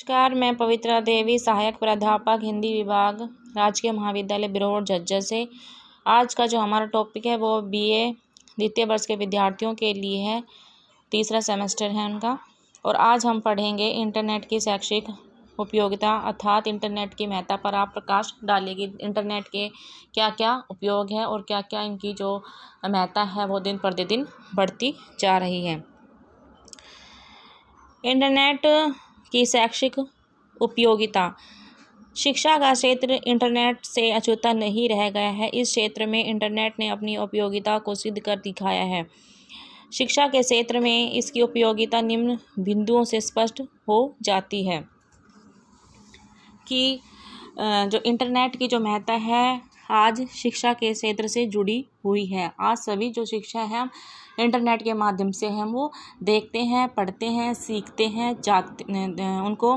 नमस्कार, मैं पवित्रा देवी, सहायक प्राध्यापक हिंदी विभाग, राजकीय महाविद्यालय बिरोड़ झज्जर से। आज का जो हमारा टॉपिक है वो बीए द्वितीय वर्ष के विद्यार्थियों के लिए है, तीसरा सेमेस्टर है उनका। और आज हम पढ़ेंगे इंटरनेट की शैक्षिक उपयोगिता अर्थात इंटरनेट की महत्ता पर आप प्रकाश डालेगी। इंटरनेट के क्या क्या उपयोग है और क्या क्या इनकी जो महत्ता है वो दिन प्रतिदिन बढ़ती जा रही है। इंटरनेट की शैक्षिक उपयोगिता। शिक्षा का क्षेत्र इंटरनेट से अछूता नहीं रह गया है। इस क्षेत्र में इंटरनेट ने अपनी उपयोगिता को सिद्ध कर दिखाया है। शिक्षा के क्षेत्र में इसकी उपयोगिता निम्न बिंदुओं से स्पष्ट हो जाती है कि जो इंटरनेट की जो महत्ता है आज शिक्षा के क्षेत्र से जुड़ी हुई है। आज सभी जो शिक्षा है इंटरनेट के माध्यम से हम वो देखते हैं, पढ़ते हैं, सीखते हैं, उनको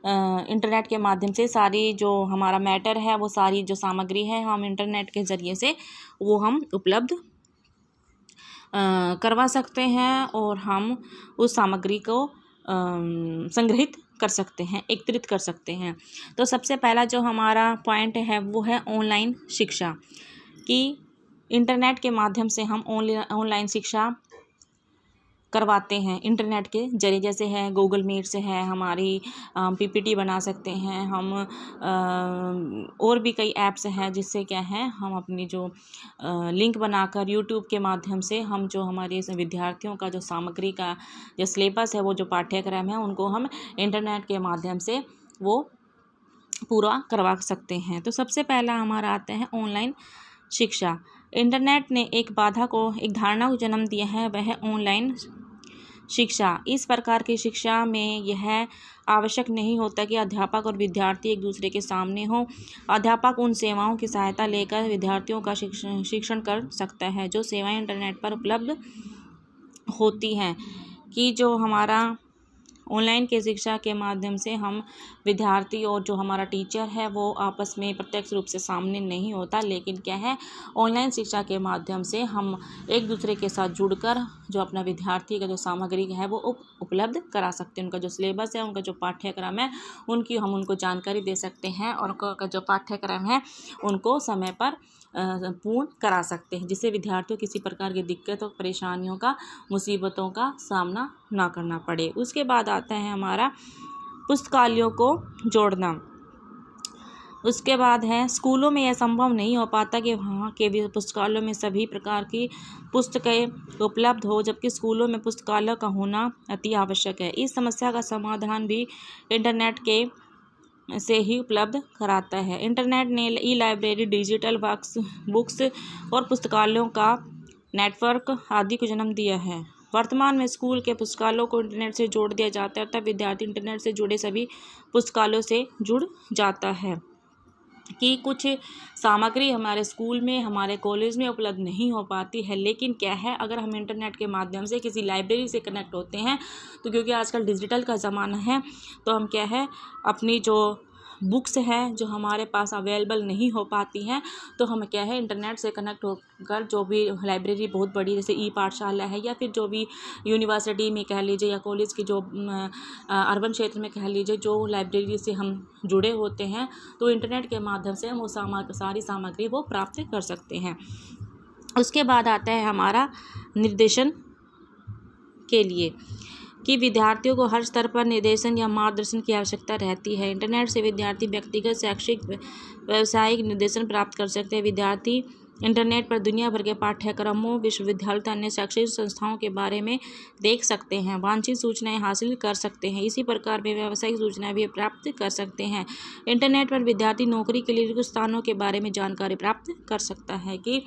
इंटरनेट के माध्यम से सारी जो हमारा मैटर है वो सारी जो सामग्री है हम इंटरनेट के ज़रिए से वो हम उपलब्ध करवा सकते हैं और हम उस सामग्री को संग्रहित कर सकते हैं, एकत्रित कर सकते हैं। तो सबसे पहला जो हमारा पॉइंट है वो है ऑनलाइन शिक्षा कि इंटरनेट के माध्यम से हम ऑनलाइन शिक्षा करवाते हैं इंटरनेट के जरिए। जैसे है गूगल मीट से है हमारी पीपीटी बना सकते हैं हम, और भी कई ऐप्स हैं जिससे क्या है हम अपनी जो लिंक बनाकर यूट्यूब के माध्यम से हम जो हमारे विद्यार्थियों का जो सामग्री का जो सिलेबस है वो जो पाठ्यक्रम है उनको हम इंटरनेट के माध्यम से वो पूरा करवा सकते हैं। तो सबसे पहला हमारा आता है ऑनलाइन शिक्षा। इंटरनेट ने एक धारणा को जन्म दिया है, वह है ऑनलाइन शिक्षा। इस प्रकार की शिक्षा में यह आवश्यक नहीं होता कि अध्यापक और विद्यार्थी एक दूसरे के सामने हो। अध्यापक उन सेवाओं की सहायता लेकर विद्यार्थियों का शिक्षण कर सकता है जो सेवाएं इंटरनेट पर उपलब्ध होती हैं। कि जो हमारा ऑनलाइन के शिक्षा के माध्यम से हम विद्यार्थी और जो हमारा टीचर है वो आपस में प्रत्यक्ष रूप से सामने नहीं होता, लेकिन क्या है ऑनलाइन शिक्षा के माध्यम से हम एक दूसरे के साथ जुड़कर जो अपना विद्यार्थी का जो सामग्री है वो उपलब्ध करा सकते हैं। उनका जो सिलेबस है, उनका जो पाठ्यक्रम है हम उनको जानकारी दे सकते हैं और उनका जो पाठ्यक्रम है उनको समय पर पूर्ण करा सकते हैं, जिससे विद्यार्थियों किसी प्रकार की दिक्कत और परेशानियों का, मुसीबतों का सामना ना करना पड़े। उसके बाद आता है हमारा पुस्तकालयों को जोड़ना। उसके बाद है स्कूलों में यह संभव नहीं हो पाता कि वहाँ के भी पुस्तकालयों में सभी प्रकार की पुस्तकें उपलब्ध हो, जबकि स्कूलों में पुस्तकालय का होना अति आवश्यक है। इस समस्या का समाधान भी इंटरनेट के से ही उपलब्ध कराता है। इंटरनेट ने ई लाइब्रेरी, डिजिटल बुक्स और पुस्तकालयों का नेटवर्क आदि को जन्म दिया है। वर्तमान में स्कूल के पुस्तकालयों को इंटरनेट से जोड़ दिया जाता है तब विद्यार्थी इंटरनेट से जुड़े सभी पुस्तकालयों से जुड़ जाता है। कि कुछ सामग्री हमारे स्कूल में, हमारे कॉलेज में उपलब्ध नहीं हो पाती है, लेकिन क्या है अगर हम इंटरनेट के माध्यम से किसी लाइब्रेरी से कनेक्ट होते हैं तो क्योंकि आजकल डिजिटल का ज़माना है तो हम क्या है अपनी जो बुक्स हैं जो हमारे पास अवेलेबल नहीं हो पाती हैं तो हम क्या है इंटरनेट से कनेक्ट होकर जो भी लाइब्रेरी बहुत बड़ी जैसे ई पाठशाला है या फिर जो भी यूनिवर्सिटी में कह लीजिए या कॉलेज की जो अर्बन क्षेत्र में कह लीजिए जो लाइब्रेरी से हम जुड़े होते हैं तो इंटरनेट के माध्यम से हम वो सारी सामग्री वो प्राप्त कर सकते हैं। उसके बाद आता है हमारा निर्देशन के लिए कि विद्यार्थियों को हर स्तर पर निर्देशन या मार्गदर्शन की आवश्यकता रहती है। इंटरनेट से विद्यार्थी व्यक्तिगत, शैक्षिक, व्यावसायिक निर्देशन प्राप्त कर सकते हैं। विद्यार्थी इंटरनेट पर दुनिया भर के पाठ्यक्रमों, विश्वविद्यालय, अन्य शैक्षिक संस्थाओं के बारे में देख सकते हैं, वांछित सूचनाएं हासिल कर सकते हैं। इसी प्रकार वे व्यावसायिक सूचनाएं भी प्राप्त कर सकते हैं। इंटरनेट पर विद्यार्थी नौकरी के लिए कुछ स्थानों के बारे में जानकारी प्राप्त कर सकता है। कि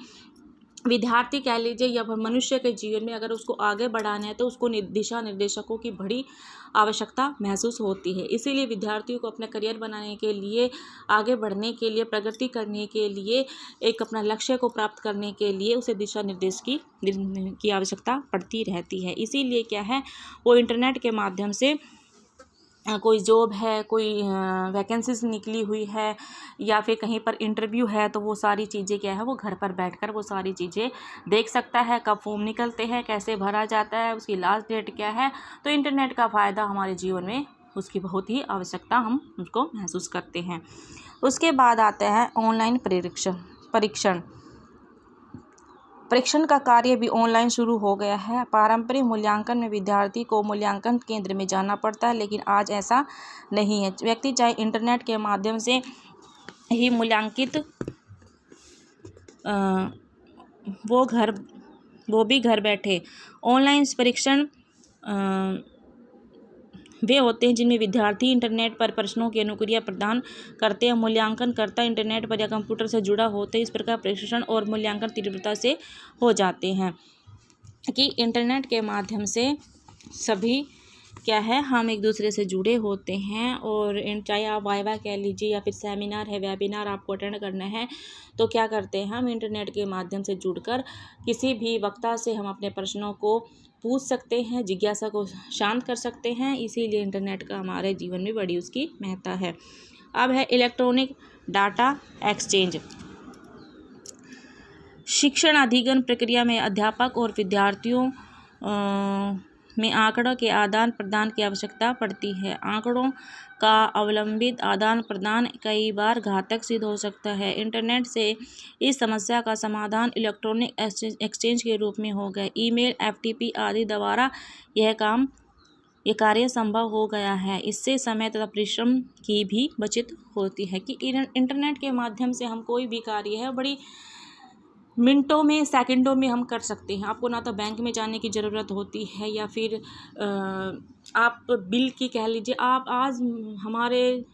विद्यार्थी कह लीजिए या मनुष्य के जीवन में अगर उसको आगे बढ़ाना है तो उसको दिशा निर्देशकों की बड़ी आवश्यकता महसूस होती है। इसीलिए विद्यार्थियों को अपना करियर बनाने के लिए, आगे बढ़ने के लिए, प्रगति करने के लिए, एक अपना लक्ष्य को प्राप्त करने के लिए उसे दिशा निर्देश की आवश्यकता पड़ती रहती है। इसीलिए क्या है वो इंटरनेट के माध्यम से कोई जॉब है, कोई वैकेंसीज निकली हुई है या फिर कहीं पर इंटरव्यू है तो वो सारी चीज़ें क्या है वो घर पर बैठकर वो सारी चीज़ें देख सकता है। कब फॉर्म निकलते हैं, कैसे भरा जाता है, उसकी लास्ट डेट क्या है। तो इंटरनेट का फ़ायदा हमारे जीवन में उसकी बहुत ही आवश्यकता हम उसको महसूस करते हैं। उसके बाद आता है ऑनलाइन परीक्षण का कार्य भी ऑनलाइन शुरू हो गया है। पारंपरिक मूल्यांकन में विद्यार्थी को मूल्यांकन केंद्र में जाना पड़ता है, लेकिन आज ऐसा नहीं है। व्यक्ति चाहे इंटरनेट के माध्यम से ही मूल्यांकित वो भी घर बैठे। ऑनलाइन परीक्षण वे होते हैं जिनमें विद्यार्थी इंटरनेट पर प्रश्नों की अनुक्रिया प्रदान करते हैं। मूल्यांकनकर्ता इंटरनेट पर या कंप्यूटर से जुड़ा होते हैं। इस प्रकार परीक्षण और मूल्यांकन तीव्रता से हो जाते हैं कि इंटरनेट के माध्यम से सभी क्या है, हम एक दूसरे से जुड़े होते हैं। और चाहे आप वाइवा कह लीजिए या फिर सेमिनार है, वेबिनार आपको अटेंड करना है, तो क्या करते हैं हम इंटरनेट के माध्यम से जुड़कर किसी भी वक्ता से हम अपने प्रश्नों को पूछ सकते हैं, जिज्ञासा को शांत कर सकते हैं। इसीलिए इंटरनेट का हमारे जीवन में बड़ी उसकी महत्ता है। अब है इलेक्ट्रॉनिक डाटा एक्सचेंज। शिक्षण अधिगम प्रक्रिया में अध्यापक और विद्यार्थियों में आंकड़ों के आदान प्रदान की आवश्यकता पड़ती है। आंकड़ों का अवलंबित आदान प्रदान कई बार घातक सिद्ध हो सकता है। इंटरनेट से इस समस्या का समाधान इलेक्ट्रॉनिक एक्सचेंज के रूप में हो गया। ईमेल, एफटीपी आदि द्वारा यह कार्य संभव हो गया है। इससे समय तथा परिश्रम की भी बचत होती है कि इंटरनेट के माध्यम से हम कोई भी कार्य है बड़ी मिनटों में, सेकंडों में हम कर सकते हैं। आपको ना तो बैंक में जाने की ज़रूरत होती है या फिर आप बिल की कह लीजिए। आप आज हमारे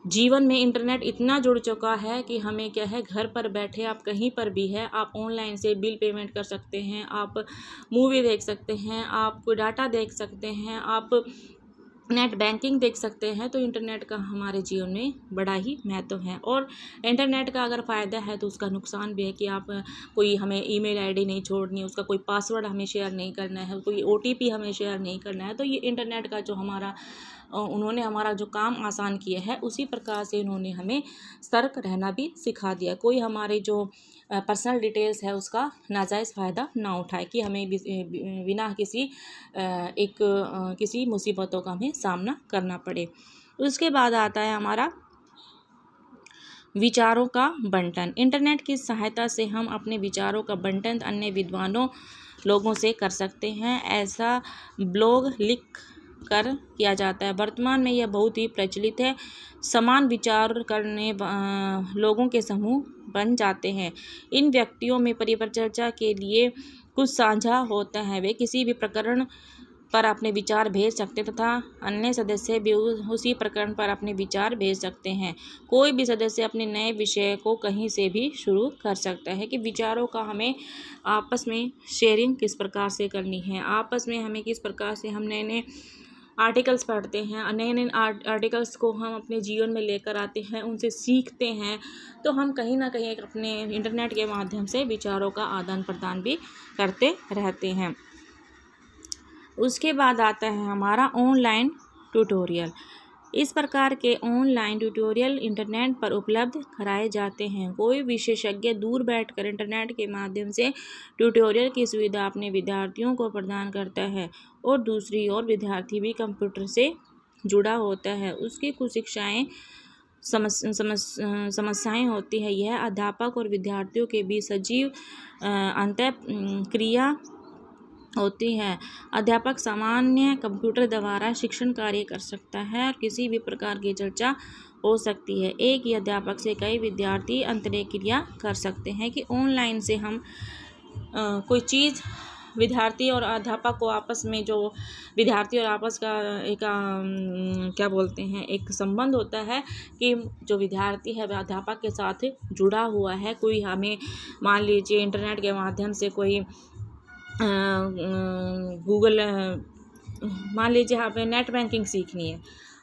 जीवन में इंटरनेट इतना जुड़ चुका है कि हमें क्या है, घर पर बैठे आप कहीं पर भी है, आप ऑनलाइन से बिल पेमेंट कर सकते हैं, आप मूवी देख सकते हैं, आप डाटा देख सकते हैं, आप नेट बैंकिंग देख सकते हैं। तो इंटरनेट का हमारे जीवन में बड़ा ही महत्व है। और इंटरनेट का अगर फ़ायदा है तो उसका नुकसान भी है कि आप कोई हमें ईमेल आईडी नहीं छोड़नी है, उसका कोई पासवर्ड हमें शेयर नहीं करना है, कोई ओटीपी हमें शेयर नहीं करना है। तो ये इंटरनेट का जो उन्होंने हमारा जो काम आसान किया है, उसी प्रकार से उन्होंने हमें सतर्क रहना भी सिखा दिया। कोई हमारे जो पर्सनल डिटेल्स है उसका नाजायज़ फ़ायदा ना उठाए कि हमें बिना किसी मुसीबतों का हमें सामना करना पड़े। उसके बाद आता है हमारा विचारों का बंटन। इंटरनेट की सहायता से हम अपने विचारों का बंटन अन्य विद्वानों लोगों से कर सकते हैं। ऐसा ब्लॉग लिख कर किया जाता है। वर्तमान में यह बहुत ही प्रचलित है। समान विचार करने लोगों के समूह बन जाते हैं। इन व्यक्तियों में परिचर्चा के लिए कुछ साझा होता है। वे किसी भी प्रकरण पर अपने विचार भेज सकते तथा अन्य सदस्य भी उसी प्रकरण पर अपने विचार भेज सकते हैं। कोई भी सदस्य अपने नए विषय को कहीं से भी शुरू कर सकता है कि विचारों का हमें आपस में शेयरिंग किस प्रकार से करनी है, आपस में हमें किस प्रकार से हम नए आर्टिकल्स पढ़ते हैं, नए आर्टिकल्स को हम अपने जीवन में लेकर आते हैं, उनसे सीखते हैं। तो हम कहीं ना कहीं अपने इंटरनेट के माध्यम से विचारों का आदान प्रदान भी करते रहते हैं। उसके बाद आता है हमारा ऑनलाइन ट्यूटोरियल। इस प्रकार के ऑनलाइन ट्यूटोरियल इंटरनेट पर उपलब्ध कराए जाते हैं। कोई विशेषज्ञ दूर बैठकर इंटरनेट के माध्यम से ट्यूटोरियल की सुविधा अपने विद्यार्थियों को प्रदान करता है और दूसरी ओर विद्यार्थी भी कंप्यूटर से जुड़ा होता है। उसकी कुछ शिक्षाएँ समस्याएं होती है। यह अध्यापक और विद्यार्थियों के बीच सजीव अंतःक्रिया होती है। अध्यापक सामान्य कंप्यूटर द्वारा शिक्षण कार्य कर सकता है और किसी भी प्रकार की चर्चा हो सकती है। एक ही अध्यापक से कई विद्यार्थी अंतःक्रिया कर सकते हैं कि ऑनलाइन से हम कोई चीज़ विद्यार्थी और अध्यापक को आपस में जो विद्यार्थी और आपस का एक क्या बोलते हैं एक संबंध होता है कि जो विद्यार्थी है वह अध्यापक के साथ जुड़ा हुआ है। कोई हमें मान लीजिए इंटरनेट के माध्यम से कोई गूगल मान लीजिए हमें नेट बैंकिंग सीखनी है,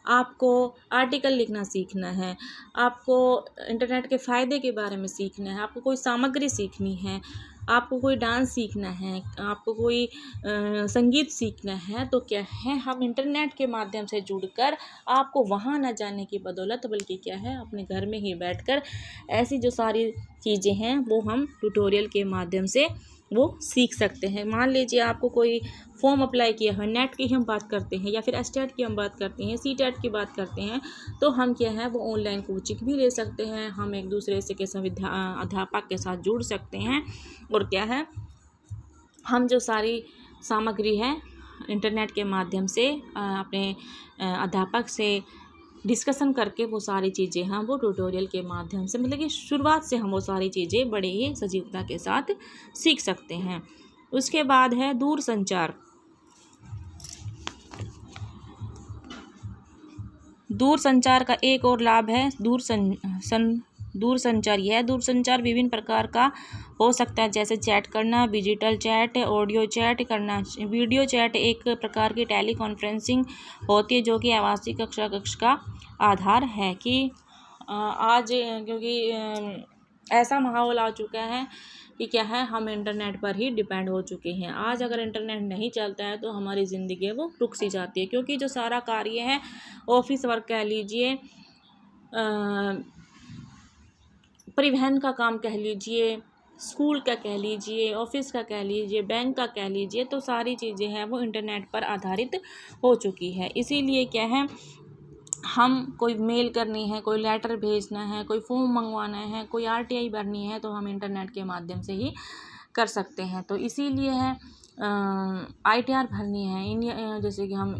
आपको आर्टिकल लिखना सीखना है, आपको इंटरनेट के फ़ायदे के बारे में सीखना है, आपको कोई सामग्री सीखनी है, आपको कोई डांस सीखना है, आपको कोई संगीत सीखना है, तो क्या है हम इंटरनेट के माध्यम से जुड़कर आपको वहाँ न जाने की बदौलत बल्कि क्या है अपने घर में ही बैठकर ऐसी जो सारी चीज़ें हैं वो हम ट्यूटोरियल के माध्यम से वो सीख सकते हैं। मान लीजिए आपको कोई फॉर्म अप्लाई किया है, नेट की हम बात करते हैं या फिर एस्टेट की हम बात करते हैं, सीटेट की बात करते हैं, तो हम क्या है वो ऑनलाइन कोचिंग भी ले सकते हैं। हम एक दूसरे से के अध्यापक के साथ जुड़ सकते हैं और क्या है हम जो सारी सामग्री है इंटरनेट के माध्यम से अपने अध्यापक से डिस्कशन करके वो सारी चीज़ें हम वो ट्यूटोरियल के माध्यम से मतलब कि शुरुआत से हम वो सारी चीज़ें बड़े ही सजीवता के साथ सीख सकते हैं। उसके बाद है दूर संचार। दूर संचार का एक और लाभ है दूर संचार। यह दूर संचार विभिन्न प्रकार का हो सकता है, जैसे चैट करना, डिजिटल चैट, ऑडियो चैट करना। वीडियो चैट एक प्रकार की टेली कॉन्फ्रेंसिंग होती है जो कि आवासीय कक्ष का आधार है कि आज क्योंकि ऐसा माहौल आ चुका है कि क्या है हम इंटरनेट पर ही डिपेंड हो चुके हैं। आज अगर इंटरनेट नहीं चलता है तो हमारी ज़िंदगी वो रुक सी जाती है, क्योंकि जो सारा कार्य है ऑफिस वर्क कह लीजिए, परिवहन का काम कह लीजिए, स्कूल का कह लीजिए, ऑफिस का कह लीजिए, बैंक का कह लीजिए, तो सारी चीज़ें हैं वो इंटरनेट पर आधारित हो चुकी है। इसीलिए क्या है हम कोई मेल करनी है, कोई लेटर भेजना है, कोई फॉर्म मंगवाना है, कोई RTI भरनी है, तो हम इंटरनेट के माध्यम से ही कर सकते हैं। तो इसीलिए है ITR भरनी है, जैसे कि हम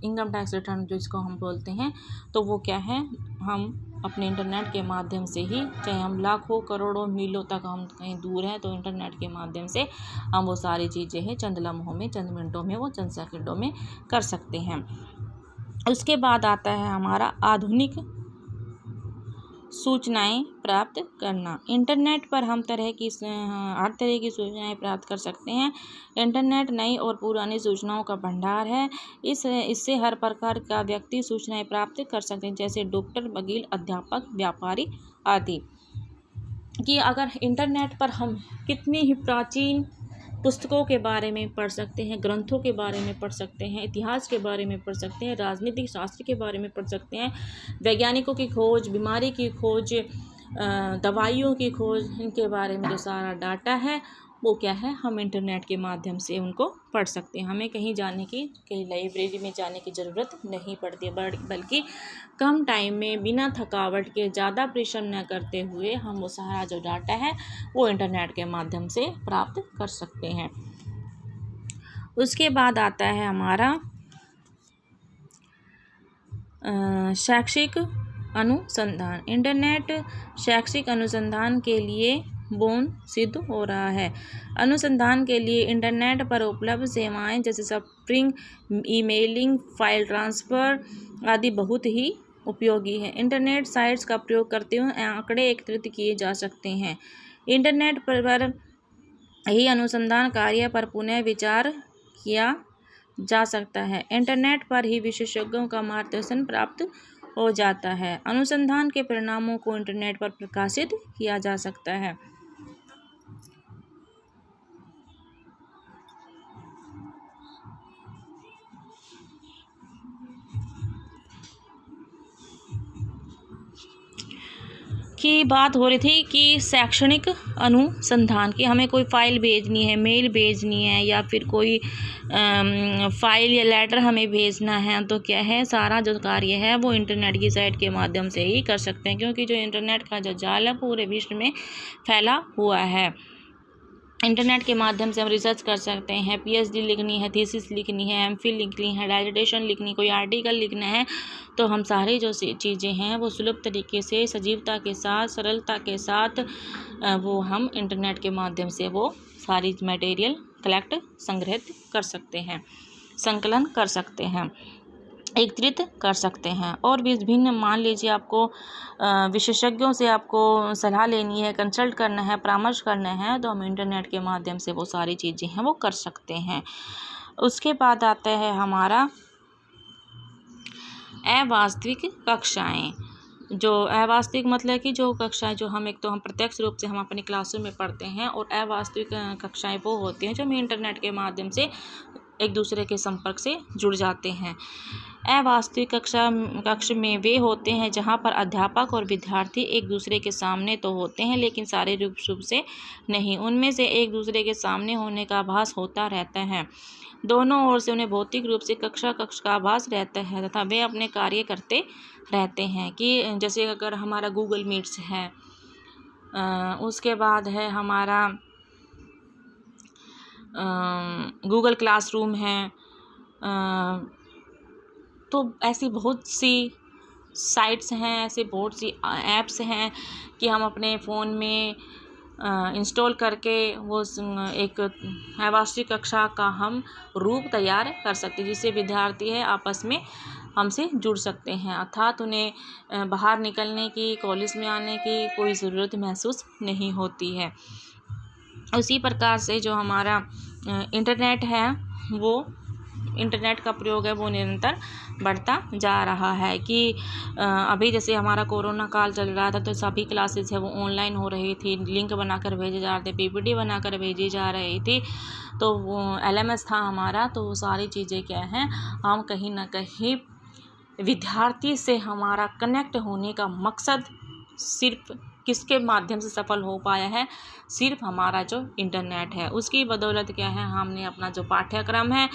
इनकम टैक्स रिटर्न जिसको हम बोलते हैं, तो वो क्या है हम अपने इंटरनेट के माध्यम से ही, चाहे हम लाखों करोड़ों मीलों तक हम कहीं दूर हैं, तो इंटरनेट के माध्यम से हम वो सारी चीज़ें हैं चंद लम्हों में, चंद मिनटों में, वो चंद सेकंडों में कर सकते हैं। उसके बाद आता है हमारा आधुनिक सूचनाएं प्राप्त करना। इंटरनेट पर हम हर तरह की सूचनाएं प्राप्त कर सकते हैं। इंटरनेट नई और पुरानी सूचनाओं का भंडार है। इससे हर प्रकार का व्यक्ति सूचनाएं प्राप्त कर सकते हैं, जैसे डॉक्टर, वकील, अध्यापक, व्यापारी आदि। कि अगर इंटरनेट पर हम कितनी ही प्राचीन पुस्तकों के बारे में पढ़ सकते हैं, ग्रंथों के बारे में पढ़ सकते हैं, इतिहास के बारे में पढ़ सकते हैं, राजनीतिक शास्त्र के बारे में पढ़ सकते हैं, वैज्ञानिकों की खोज, बीमारी की खोज, दवाइयों की खोज, इनके बारे में जो सारा डाटा है वो क्या है हम इंटरनेट के माध्यम से उनको पढ़ सकते हैं। हमें कहीं लाइब्रेरी में जाने की ज़रूरत नहीं पड़ती है, बल्कि कम टाइम में बिना थकावट के, ज़्यादा परिश्रम न करते हुए हम वो सारा जो डाटा है वो इंटरनेट के माध्यम से प्राप्त कर सकते हैं। उसके बाद आता है हमारा शैक्षिक अनुसंधान। इंटरनेट शैक्षिक अनुसंधान के लिए बोन सिद्ध हो रहा है। अनुसंधान के लिए इंटरनेट पर उपलब्ध सेवाएं जैसे स्प्रिंग, ईमेलिंग, फाइल ट्रांसफ़र आदि बहुत ही उपयोगी है। इंटरनेट साइट्स का प्रयोग करते हुए आंकड़े एकत्रित किए जा सकते हैं। इंटरनेट पर ही अनुसंधान कार्य पर पुनः विचार किया जा सकता है। इंटरनेट पर ही विशेषज्ञों का मार्गदर्शन प्राप्त हो जाता है। अनुसंधान के परिणामों को इंटरनेट पर प्रकाशित किया जा सकता है। की बात हो रही थी कि शैक्षणिक अनुसंधान की हमें कोई फ़ाइल भेजनी है, मेल भेजनी है, या फिर कोई फ़ाइल या लेटर हमें भेजना है, तो क्या है सारा जो कार्य है वो इंटरनेट की साइट के माध्यम से ही कर सकते हैं, क्योंकि जो इंटरनेट का जो जाल है पूरे विश्व में फैला हुआ है। इंटरनेट के माध्यम से हम रिसर्च कर सकते हैं, PhD लिखनी है, थीसिस लिखनी है, MPhil लिखनी है, डायरेक्शन लिखनी, कोई आर्टिकल लिखना है, तो हम सारी जो चीज़ें हैं वो सुलभ तरीके से, सजीवता के साथ, सरलता के साथ वो हम इंटरनेट के माध्यम से वो सारी मटेरियल कलेक्ट, संग्रहित कर सकते हैं, संकलन कर सकते हैं, एकत्रित कर सकते हैं। और विभिन्न, मान लीजिए आपको विशेषज्ञों से आपको सलाह लेनी है, कंसल्ट करना है, परामर्श करना है, तो हम इंटरनेट के माध्यम से वो सारी चीज़ें हैं वो कर सकते हैं। उसके बाद आता है हमारा अवास्तविक कक्षाएं। जो अवास्तविक मतलब कि जो कक्षाएं जो हम, एक तो हम प्रत्यक्ष रूप से हम अपनी क्लासरूम में पढ़ते हैं, और अवास्तविक कक्षाएं वो होती हैं जो हम इंटरनेट के माध्यम से एक दूसरे के संपर्क से जुड़ जाते हैं। अवास्तविक कक्ष में वे होते हैं जहाँ पर अध्यापक और विद्यार्थी एक दूसरे के सामने तो होते हैं लेकिन शारीरिक रूप से नहीं। उनमें से एक दूसरे के सामने होने का आभास होता रहता है। दोनों ओर से उन्हें भौतिक रूप से कक्ष का आभास रहता है तथा वे अपने कार्य करते रहते हैं। कि जैसे अगर हमारा गूगल मीट्स है, उसके बाद है हमारा गूगल क्लासरूम है, तो ऐसी बहुत सी साइट्स हैं, ऐसे बहुत सी ऐप्स हैं कि हम अपने फ़ोन में इंस्टॉल करके वो एक अवास्तविक कक्षा का हम रूप तैयार कर सकते हैं, जिससे विद्यार्थी है आपस में हमसे जुड़ सकते हैं। अर्थात उन्हें बाहर निकलने की, कॉलेज में आने की कोई ज़रूरत महसूस नहीं होती है। उसी प्रकार से जो हमारा इंटरनेट है, वो इंटरनेट का प्रयोग है वो निरंतर बढ़ता जा रहा है। कि अभी जैसे हमारा कोरोना काल चल रहा था तो सभी क्लासेस है वो ऑनलाइन हो रही थी, लिंक बनाकर भेजे जा रहे थे, पीपीटी बनाकर भेजी जा रही थी, तो वो LMS था हमारा। तो वो सारी चीज़ें क्या हैं, हम कहीं ना कहीं विद्यार्थी से हमारा कनेक्ट होने का मकसद सिर्फ किसके माध्यम से सफल हो पाया है, सिर्फ हमारा जो इंटरनेट है उसकी बदौलत क्या है, हमने अपना जो पाठ्यक्रम है,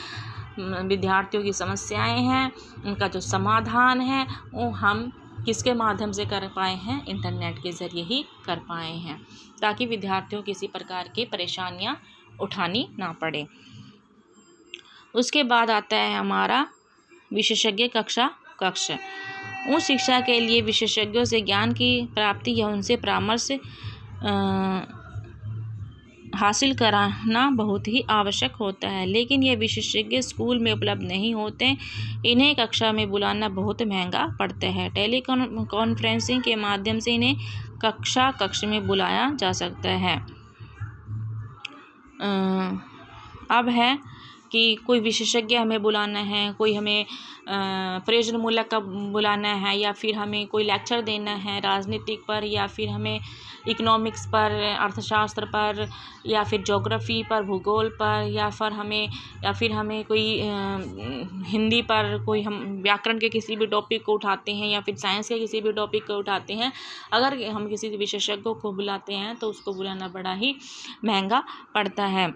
विद्यार्थियों की समस्याएं हैं, उनका जो समाधान है वो हम किसके माध्यम से कर पाए हैं, इंटरनेट के ज़रिए ही कर पाए हैं, ताकि विद्यार्थियों किसी प्रकार की परेशानियां उठानी ना पड़े। उसके बाद आता है हमारा विशेषज्ञ कक्ष। उच्च शिक्षा के लिए विशेषज्ञों से ज्ञान की प्राप्ति या उनसे परामर्श हासिल कराना बहुत ही आवश्यक होता है, लेकिन ये विशेषज्ञ स्कूल में उपलब्ध नहीं होते। इन्हें कक्षा में बुलाना बहुत महंगा पड़ता है। टेलीकॉन्फ्रेंसिंग के माध्यम से इन्हें कक्ष में बुलाया जा सकता है। अब है कि कोई विशेषज्ञ हमें बुलाना है, कोई हमें प्रयोजनमूलक का बुलाना है, या फिर हमें कोई लेक्चर देना है राजनीतिक पर, या फिर हमें इकोनॉमिक्स पर, अर्थशास्त्र पर, या फिर ज्योग्राफी पर, भूगोल पर, या फिर हमें कोई हिंदी पर, कोई हम व्याकरण के किसी भी टॉपिक को उठाते हैं, या फिर साइंस के किसी भी टॉपिक को उठाते हैं। अगर हम किसी विशेषज्ञ को बुलाते हैं तो उसको बुलाना बड़ा ही महंगा पड़ता है।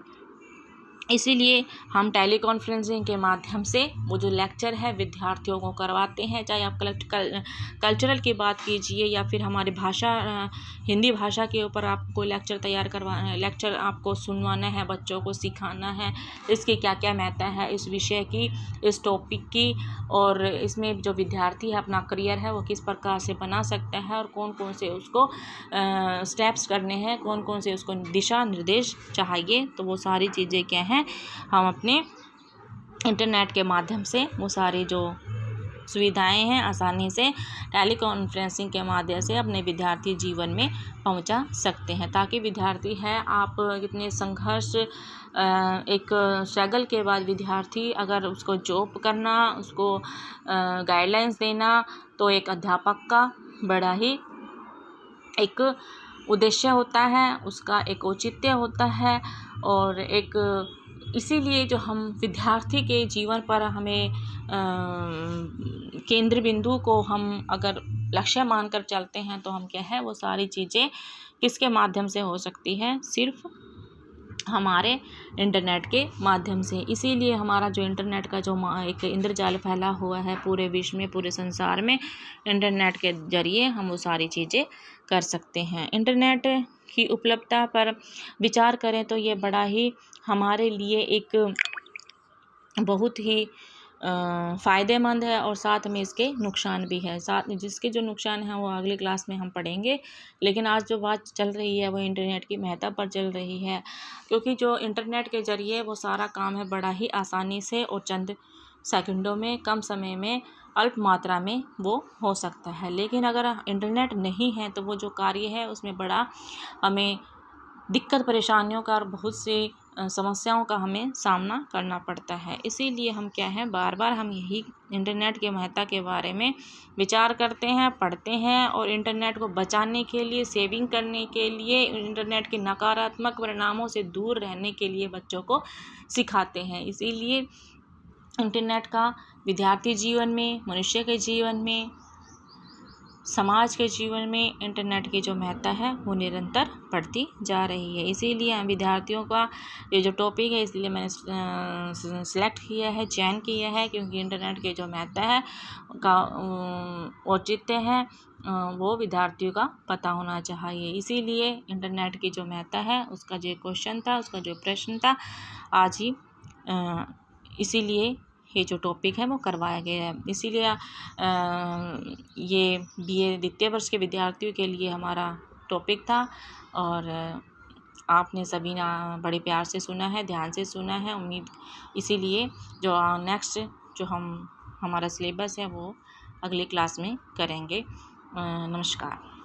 इसीलिए हम टेलीकॉन्फ्रेंसिंग के माध्यम से वो जो लेक्चर है विद्यार्थियों को करवाते हैं। चाहे आप कल्चरल की बात कीजिए, या फिर हमारी भाषा हिंदी भाषा के ऊपर आपको लेक्चर आपको सुनवाना है, बच्चों को सिखाना है इसकी क्या क्या महत्ता है, इस विषय की, इस टॉपिक की, और इसमें जो विद्यार्थी है अपना करियर है वो किस प्रकार से बना सकता है, और कौन कौन से उसको स्टेप्स करने हैं, कौन कौन से उसको दिशा निर्देश चाहिए। तो वो सारी चीज़ें क्या हैं, हम अपने इंटरनेट के माध्यम से वो सारी जो सुविधाएं हैं आसानी से टेलीकॉन्फ्रेंसिंग के माध्यम से अपने विद्यार्थी जीवन में पहुंचा सकते हैं, ताकि विद्यार्थी है आप कितने संघर्ष एक स्ट्रगल के बाद विद्यार्थी अगर उसको जॉब करना, उसको गाइडलाइंस देना, तो एक अध्यापक का बड़ा ही एक उद्देश्य होता है, उसका एक औचित्य होता है। और एक इसीलिए जो हम विद्यार्थी के जीवन पर हमें केंद्र बिंदु को हम अगर लक्ष्य मानकर चलते हैं तो हम क्या है वो सारी चीज़ें किसके माध्यम से हो सकती है, सिर्फ हमारे इंटरनेट के माध्यम से। इसीलिए हमारा जो इंटरनेट का जो एक इंद्रजाल फैला हुआ है पूरे विश्व में, पूरे संसार में, इंटरनेट के जरिए हम वो सारी चीज़ें कर सकते हैं। इंटरनेट की उपलब्धता पर विचार करें तो ये बड़ा ही हमारे लिए एक बहुत ही फ़ायदेमंद है, और साथ में इसके नुकसान भी है। साथ में जिसके जो नुकसान हैं वो अगली क्लास में हम पढ़ेंगे, लेकिन आज जो बात चल रही है वो इंटरनेट की महत्ता पर चल रही है, क्योंकि जो इंटरनेट के ज़रिए वो सारा काम है बड़ा ही आसानी से और चंद सेकंडों में, कम समय में, अल्प मात्रा में वो हो सकता है। लेकिन अगर इंटरनेट नहीं है तो वो जो कार्य है उसमें बड़ा हमें दिक्कत परेशानियों का और बहुत सी समस्याओं का हमें सामना करना पड़ता है। इसीलिए हम क्या है बार बार हम यही इंटरनेट के महत्ता के बारे में विचार करते हैं, पढ़ते हैं, और इंटरनेट को बचाने के लिए, सेविंग करने के लिए, इंटरनेट के नकारात्मक परिणामों से दूर रहने के लिए बच्चों को सिखाते हैं। इसीलिए इंटरनेट का विद्यार्थी जीवन में, मनुष्य के जीवन में, समाज के जीवन में इंटरनेट की जो महत्ता है वो निरंतर बढ़ती जा रही है। इसीलिए विद्यार्थियों का ये जो टॉपिक है इसलिए मैंने सिलेक्ट किया है, चयन किया है, क्योंकि इंटरनेट की जो महत्ता है का औचित्य है वो विद्यार्थियों का पता होना चाहिए। इसीलिए इंटरनेट की जो महत्ता है उसका जो क्वेश्चन था, उसका जो प्रश्न था आज ही इसीलिए ये जो टॉपिक है वो करवाया गया है। इसीलिए ये BA द्वितीय वर्ष के विद्यार्थियों के लिए हमारा टॉपिक था और आपने सभी ना बड़े प्यार से सुना है, ध्यान से सुना है। उम्मीद इसीलिए जो नेक्स्ट जो हमारा सिलेबस है वो अगली क्लास में करेंगे। नमस्कार।